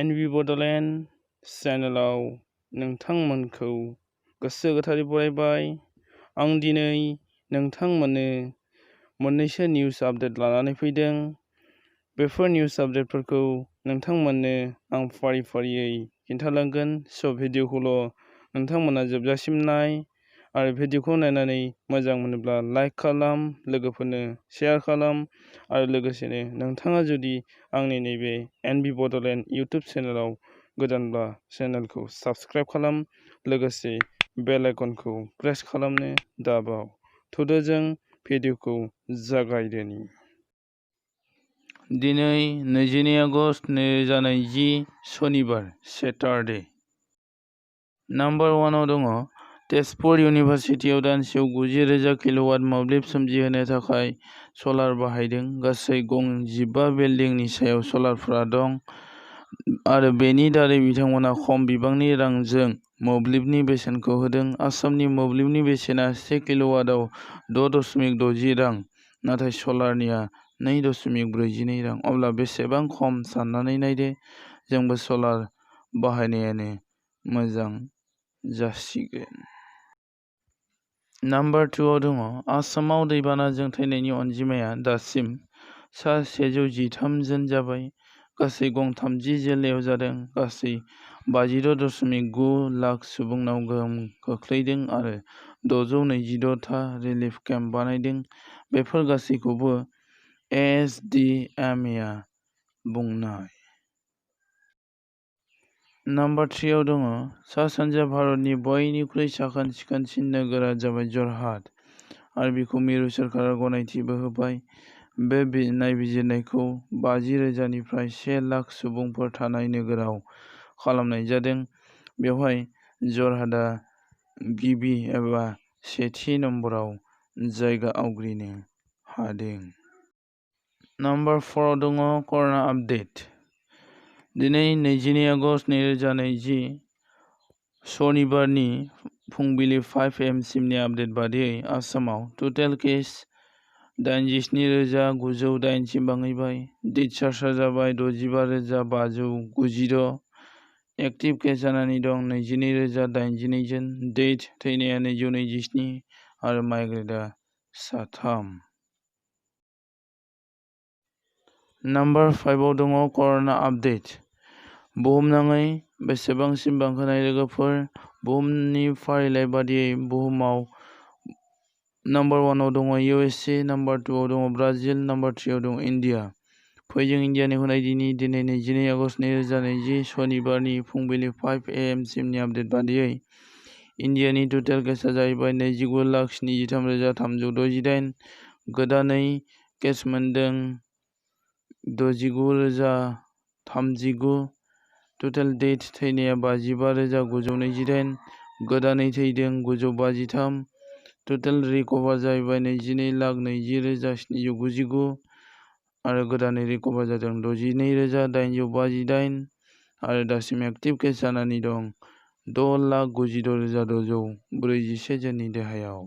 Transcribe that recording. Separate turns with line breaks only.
एनबि बड'लेण्ड चेनेलाव नोंथांमोनखौ गोसो गोथारै बरायबाय। आं दिनै नोंथांमोननो मोननैसो निउस आपडेट लानानै फैदों। बेफोर निउस आपडेटफोरखौ नोंथांमोननो आं फारि फारियै खिन्थालांगोन। भिडिअखौल' नोंथांमोना जोबजासिम नाय आरो भिडिअखौ नायनानै मोजां मोनोब्ला लाइक खालाम, लोगोफोरनो शेयार खालाम आरो लोगोसेनो नोंथाङा जुदि आंनि नैबे एनबि बड'लेण्ड इउटुब चेनेलाव गोदानब्ला चेनेलखौ साबस्क्राइब खालाम, लोगोसे बेल आइकनखौ प्रेस खालामनो दाबाव। थुदो जों भिडिअखौ जागायदोनि। दिनै 22 आगस्ट 2020 सनिबार सेटारडे। नाम्बार 1 आव दङ तेजपुर इउनिभारसिटियाव दानसेयाव 90,000 किल'वाट मोब्लिब सोमजिहोनो थाखाय सलार बाहायदों। गासै गं 15 बिल्डिंनि सायाव सलारफोरा दं आरो बेनि दारै बिथांमोना खम बिबांनि रांजों मोब्लिबनि बेसेनखौ होदों। आसामनि मोब्लिबनि बेसेना 1 किल'वाटआव 6.60 रां, नाथाय सलारनिया 2.42 रां। अब्ला बेसेबां खम साननानै नायदो। जोंबो सलार बाहायनायानो मोजां जासिगोन। नाम्बार 2 आव दङ आसामाव दैबानाजों थैनायनि अनजिमाया दासिम सा 113 जन जाबाय। गासै गं 30 जिल्लायाव जादों। गासै 56.9 लाख सुबुंनाव गोहोम खोख्लैदों आरो 626 था रिलिफ केम्प बानायदों। बेफोर गासैखौबो एसडिएमएआ बुंनाय। नाम्बार 3 आव दङ सा-सानजा भारतनि बयनिख्रुइ साखोन-सिखोनसिन नोगोरा जाबाय जरहाट आरो बेखौ मिरु सोरखारा गनायथिबो होबाय। बे नायबिजिरनायखौ 50,000 निफ्राय 1 लाख सुबुंफोर थानाय नोगोराव खालामनाय जादों। बेवहाय जरहाटआ गिबि एबा सेथि नम्बराव जायगा आवग्रिनो हादों। नाम्बार 4 आव दङ कर'ना आपडेट। दिनै 22 आगस्ट 2020 सनिबारनि फुंबिलि 5 AM सिमनि आपडेट बादियै आसामाव टटेल केस 87,908 सिम बाङैबाय। डिसचार्जआ जाबाय 65,596। एक्टिभ केस जानानै दं 22,082 जन। डेथ थैनाया 227 आरो माइग्रेडआ 3। नाम्बार 5 आव दङ कर'ना आपडेट। बुहुमनाङै बेसेबांसिम बांहोनाय लोगोफोर? बुहुमनि फारिलाइ बादियै बुहुमाव नाम्बार 1 आव दङ USA, नाम्बार 2 आव दङ ब्राजिल, नाम्बार 3 आव दङ इन्डिया। फै जों इन्डियानिखौ नायदिनि। दिनै 22 आगस्ट 2020 सनिबारनि फुंबिलि 5 AM सिमनि आपडेट बादियै इन्डियानि टटेल केसआ जाहैबाय 29,73,368। गोदानै केस मोनदों 69,039। टटेल डेथ थैनाया 55,928। गोदानै थैदों 953। टटेल रिकभार जाहैबाय 22,20,799 आरो गोदानै रिकभार जादों 62,858 आरो दासिम एक्टिभ केस जानानै दं 6,96,641 जननि देहायाव।